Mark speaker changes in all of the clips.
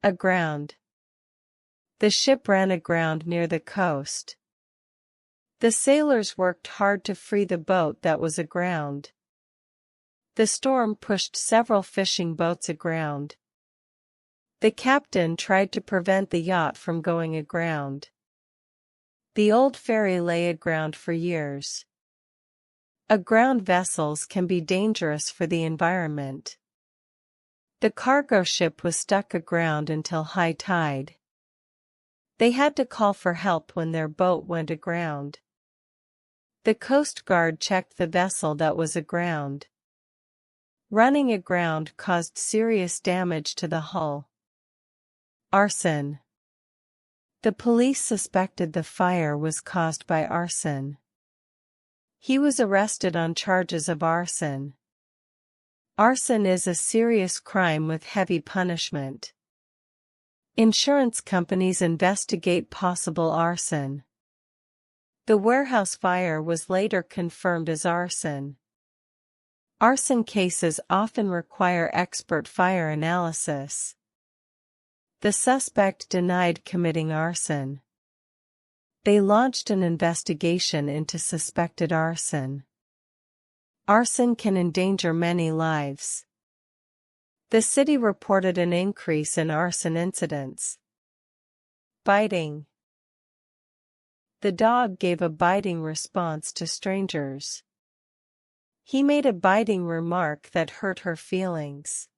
Speaker 1: Aground. The ship ran aground near the coast. The sailors worked hard to free the boat that was aground. The storm pushed several fishing boats aground. The captain tried to prevent the yacht from going aground. The old ferry lay aground for years. Aground vessels can be dangerous for the environment. The cargo ship was stuck aground until high tide. They had to call for help when their boat went aground. The Coast Guard checked the vessel that was aground. Running aground caused serious damage to the hull. Arson. The police suspected the fire was caused by arson. He was arrested on charges of arson. Arson is a serious crime with heavy punishment. Insurance companies investigate possible arson. The warehouse fire was later confirmed as arson. Arson cases often require expert fire analysis. The suspect denied committing arson. They launched an investigation into suspected arson. Arson can endanger many lives. The city reported an increase in arson incidents. Biting. The dog gave a biting response to strangers. He made a biting remark that hurt her feelings.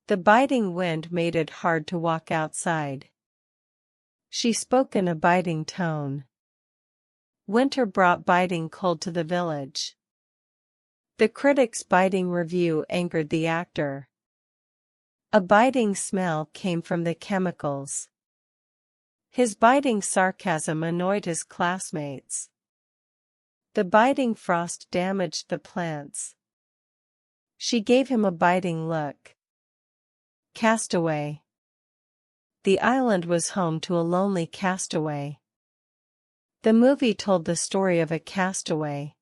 Speaker 1: The biting wind made it hard to walk outside. She spoke in a biting tone. Winter brought biting cold to the village. The critic's biting review angered the actor. A biting smell came from the chemicals. His biting sarcasm annoyed his classmates. The biting frost damaged the plants. She gave him a biting look. Castaway. The island was home to a lonely castaway. The movie told the story of a castaway.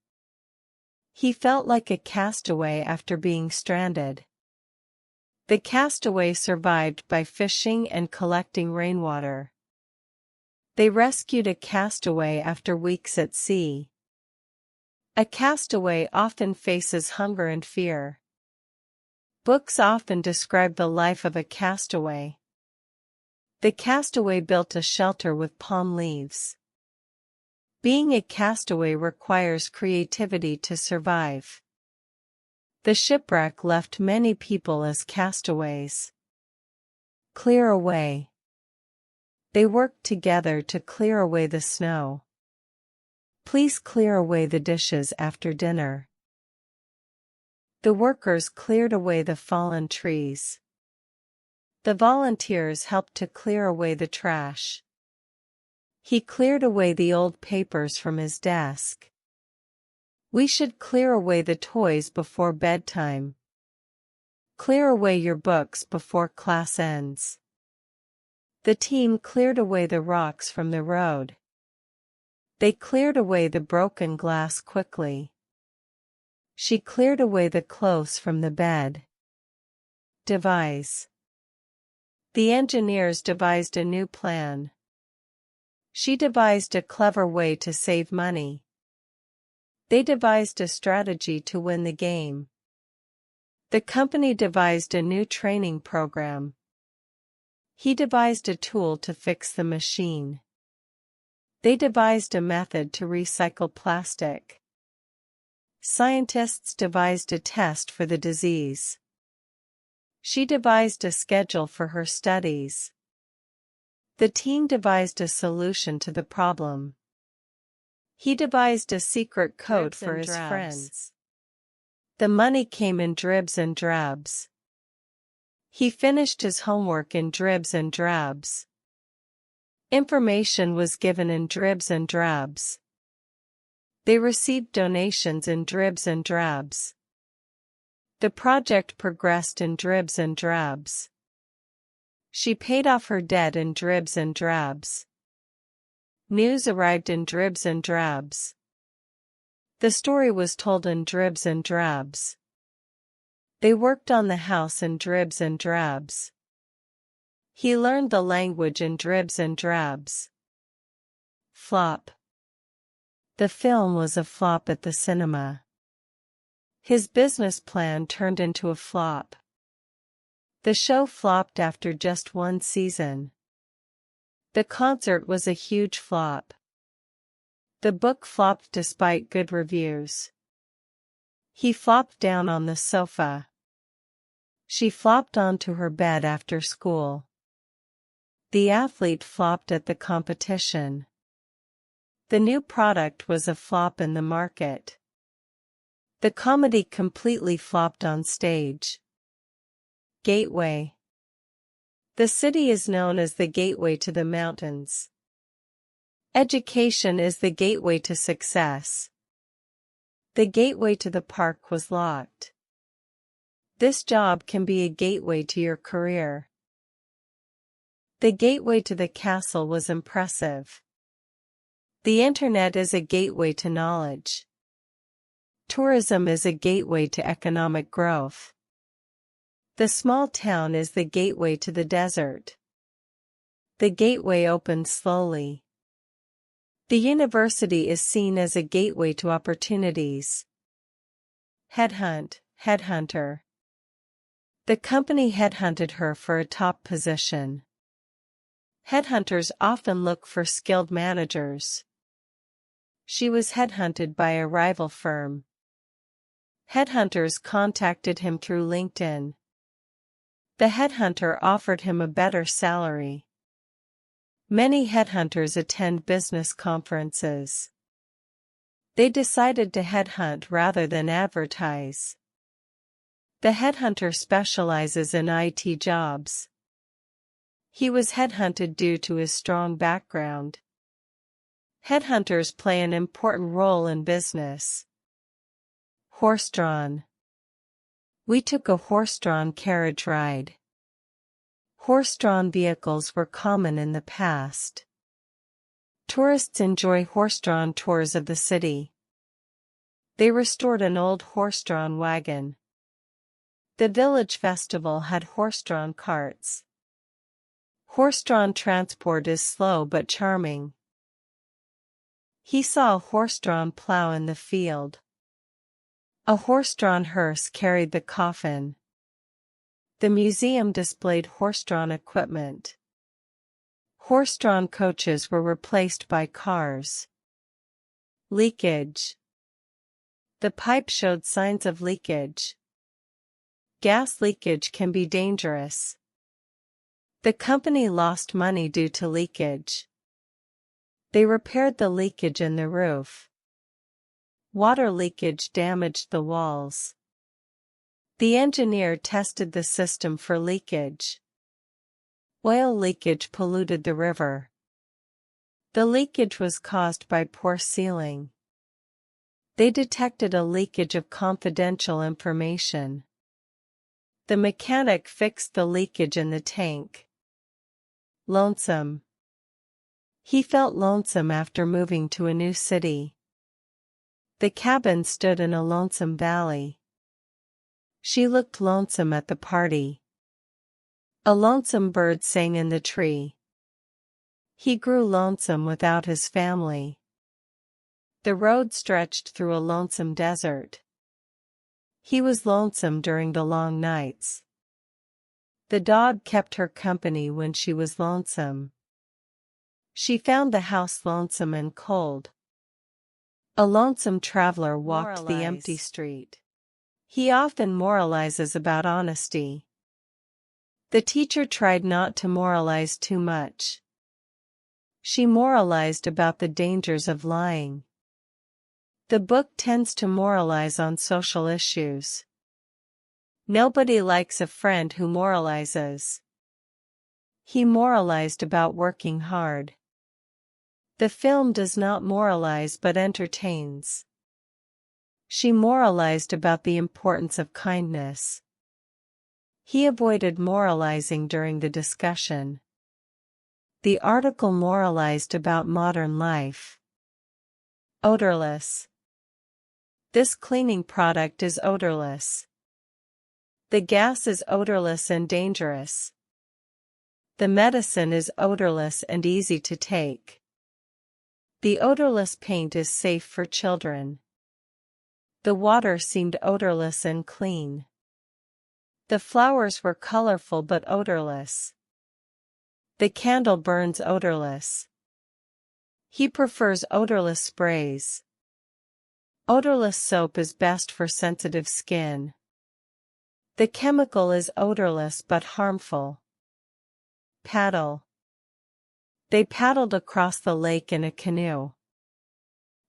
Speaker 1: He felt like a castaway after being stranded. The castaway survived by fishing and collecting rainwater. They rescued a castaway after weeks at sea. A castaway often faces hunger and fear. Books often describe the life of a castaway. The castaway built a shelter with palm leaves. Being a castaway requires creativity to survive. The shipwreck left many people as castaways. Clear away. They worked together to clear away the snow. Please clear away the dishes after dinner. The workers cleared away the fallen trees. The volunteers helped to clear away the trash. He cleared away the old papers from his desk. We should clear away the toys before bedtime. Clear away your books before class ends. The team cleared away the rocks from the road. They cleared away the broken glass quickly. She cleared away the clothes from the bed. Devise. The engineers devised a new plan. She devised a clever way to save money. They devised a strategy to win the game. The company devised a new training program. He devised a tool to fix the machine. They devised a method to recycle plastic. Scientists devised a test for the disease. She devised a schedule for her studies. The team devised a solution to the problem. He devised a secret code for his friends. The money came in dribs and drabs. He finished his homework in dribs and drabs. Information was given in dribs and drabs. They received donations in dribs and drabs. The project progressed in dribs and drabs. She paid off her debt in dribs and drabs. News arrived in dribs and drabs. The story was told in dribs and drabs. They worked on the house in dribs and drabs. He learned the language in dribs and drabs. Flop. The film was a flop at the cinema. His business plan turned into a flop. The show flopped after just one season. The concert was a huge flop. The book flopped despite good reviews. He flopped down on the sofa. She flopped onto her bed after school. The athlete flopped at the competition. The new product was a flop in the market. The comedy completely flopped on stage. Gateway. The city is known as the gateway to the mountains. Education is the gateway to success. The gateway to the park was locked. This job can be a gateway to your career. The gateway to the castle was impressive. The internet is a gateway to knowledge. Tourism is a gateway to economic growth. The small town is the gateway to the desert. The gateway opened slowly. The university is seen as a gateway to opportunities. Headhunt, headhunter. The company headhunted her for a top position. Headhunters often look for skilled managers. She was headhunted by a rival firm. Headhunters contacted him through LinkedIn. The headhunter offered him a better salary. Many headhunters attend business conferences. They decided to headhunt rather than advertise. The headhunter specializes in IT jobs. He was headhunted due to his strong background. Headhunters play an important role in business. Horse-drawn. We took a horse-drawn carriage ride. Horse-drawn vehicles were common in the past. Tourists enjoy horse-drawn tours of the city. They restored an old horse-drawn wagon. The village festival had horse-drawn carts. Horse-drawn transport is slow but charming. He saw a horse-drawn plow in the field. A horse-drawn hearse carried the coffin. The museum displayed horse-drawn equipment. Horse-drawn coaches were replaced by cars. Leakage. The pipe showed signs of leakage. Gas leakage can be dangerous. The company lost money due to leakage. They repaired the leakage in the roof. Water leakage damaged the walls. The engineer tested the system for leakage. Oil leakage polluted the river. The leakage was caused by poor sealing. They detected a leakage of confidential information. The mechanic fixed the leakage in the tank. Lonesome. He felt lonesome after moving to a new city. The cabin stood in a lonesome valley. She looked lonesome at the party. A lonesome bird sang in the tree. He grew lonesome without his family. The road stretched through a lonesome desert. He was lonesome during the long nights. The dog kept her company when she was lonesome. She found the house lonesome and cold. A lonesome traveler walked the empty street. He often moralizes about honesty. The teacher tried not to moralize too much. She moralized about the dangers of lying. The book tends to moralize on social issues. Nobody likes a friend who moralizes. He moralized about working hard. The film does not moralize but entertains. She moralized about the importance of kindness. He avoided moralizing during the discussion. The article moralized about modern life. Odourless. This cleaning product is odorless. The gas is odorless and dangerous. The medicine is odorless and easy to take. The odorless paint is safe for children. The water seemed odorless and clean. The flowers were colorful but odorless. The candle burns odorless. He prefers odorless sprays. Odorless soap is best for sensitive skin. The chemical is odorless but harmful. Paddle. They paddled across the lake in a canoe.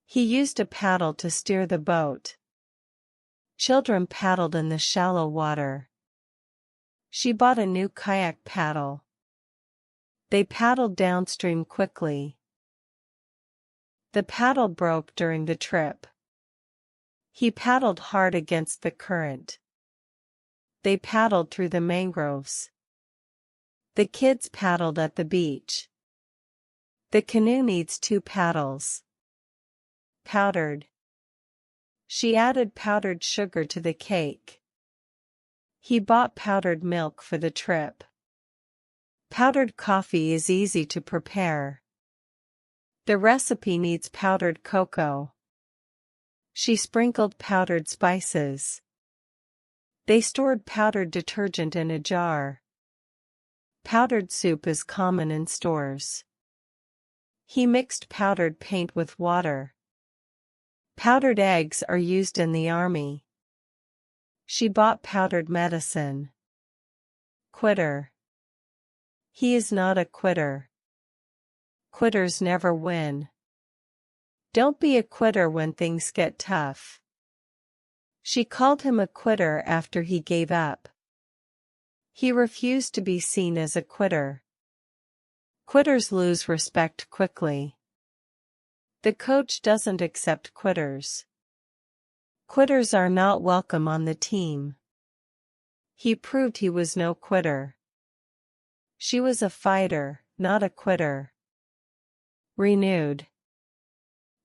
Speaker 1: He used a paddle to steer the boat. Children paddled in the shallow water. She bought a new kayak paddle. They paddled downstream quickly. The paddle broke during the trip. He paddled hard against the current. They paddled through the mangroves. The kids paddled at the beach. The canoe needs 2 paddles. Powdered. She added powdered sugar to the cake. He bought powdered milk for the trip. Powdered coffee is easy to prepare. The recipe needs powdered cocoa. She sprinkled powdered spices. They stored powdered detergent in a jar. Powdered soup is common in stores. He mixed powdered paint with water. Powdered eggs are used in the army. She bought powdered medicine. Quitter. He is not a quitter. Quitters never win. Don't be a quitter when things get tough. She called him a quitter after he gave up. He refused to be seen as a quitter. Quitters lose respect quickly. The coach doesn't accept quitters. Quitters are not welcome on the team. He proved he was no quitter. She was a fighter, not a quitter. Renewed.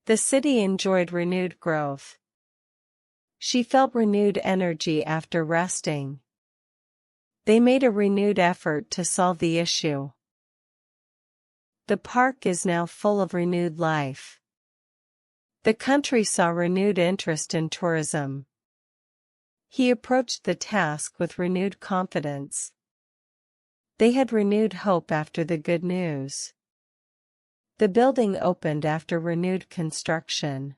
Speaker 1: The city enjoyed renewed growth. She felt renewed energy after resting. They made a renewed effort to solve the issue. The park is now full of renewed life. The country saw renewed interest in tourism. He approached the task with renewed confidence. They had renewed hope after the good news. The building opened after renewed construction.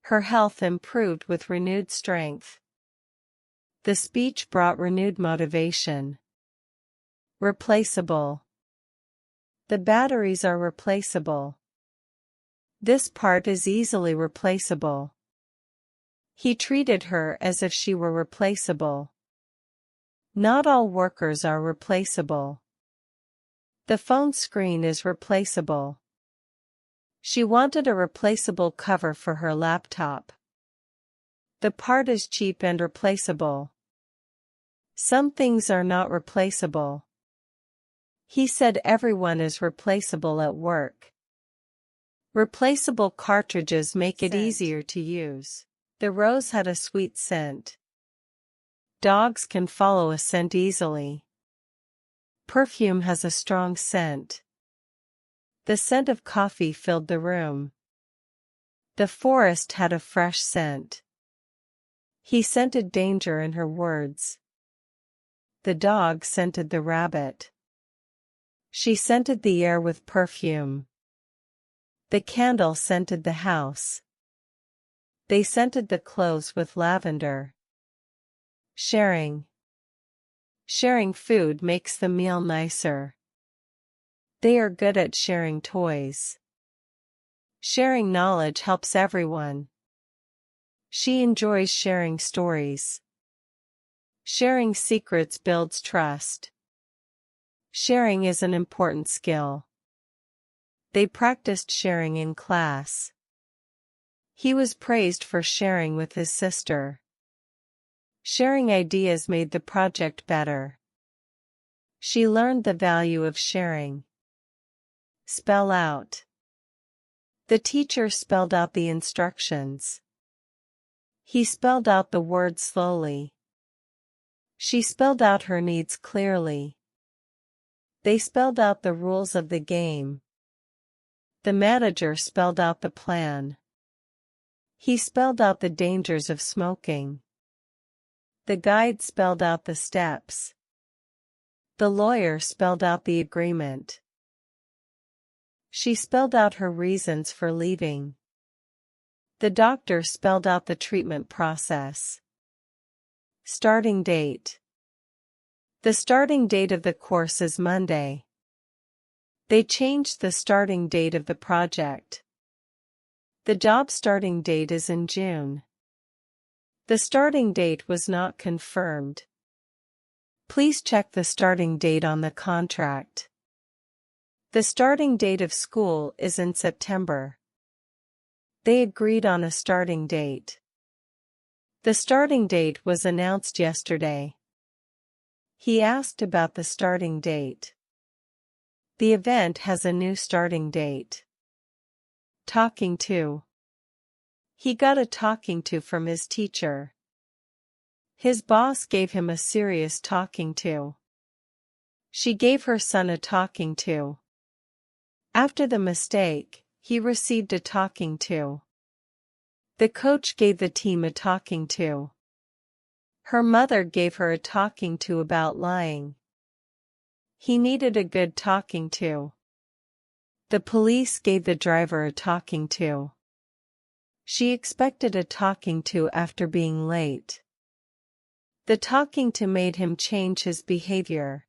Speaker 1: Her health improved with renewed strength. The speech brought renewed motivation. Replaceable. The batteries are replaceable. This part is easily replaceable. He treated her as if she were replaceable. Not all workers are replaceable. The phone screen is replaceable. She wanted a replaceable cover for her laptop. The part is cheap and replaceable. Some things are not replaceable. He said everyone is replaceable at work. Replaceable cartridges make it easier to use. The rose had a sweet scent. Dogs can follow a scent easily. Perfume has a strong scent. The scent of coffee filled the room. The forest had a fresh scent. He scented danger in her words. The dog scented the rabbit. She scented the air with perfume. The candle scented the house. They scented the clothes with lavender. Sharing. Sharing food makes the meal nicer. They are good at sharing toys. Sharing knowledge helps everyone. She enjoys sharing stories. Sharing secrets builds trust. Sharing is an important skill. They practiced sharing in class. He was praised for sharing with his sister. Sharing ideas made the project better. She learned the value of sharing. Spell out. The teacher spelled out the instructions. He spelled out the words slowly. She spelled out her needs clearly. They spelled out the rules of the game. The manager spelled out the plan. He spelled out the dangers of smoking. The guide spelled out the steps. The lawyer spelled out the agreement. She spelled out her reasons for leaving. The doctor spelled out the treatment process. Starting date. The starting date of the course is Monday. They changed the starting date of the project. The job starting date is in June. The starting date was not confirmed. Please check the starting date on the contract. The starting date of school is in September. They agreed on a starting date. The starting date was announced yesterday. He asked about the starting date. The event has a new starting date. Talking to. He got a talking to from his teacher. His boss gave him a serious talking to. She gave her son a talking to. After the mistake, he received a talking to. The coach gave the team a talking to. Her mother gave her a talking to about lying. He needed a good talking to. The police gave the driver a talking to. She expected a talking to after being late. The talking to made him change his behavior.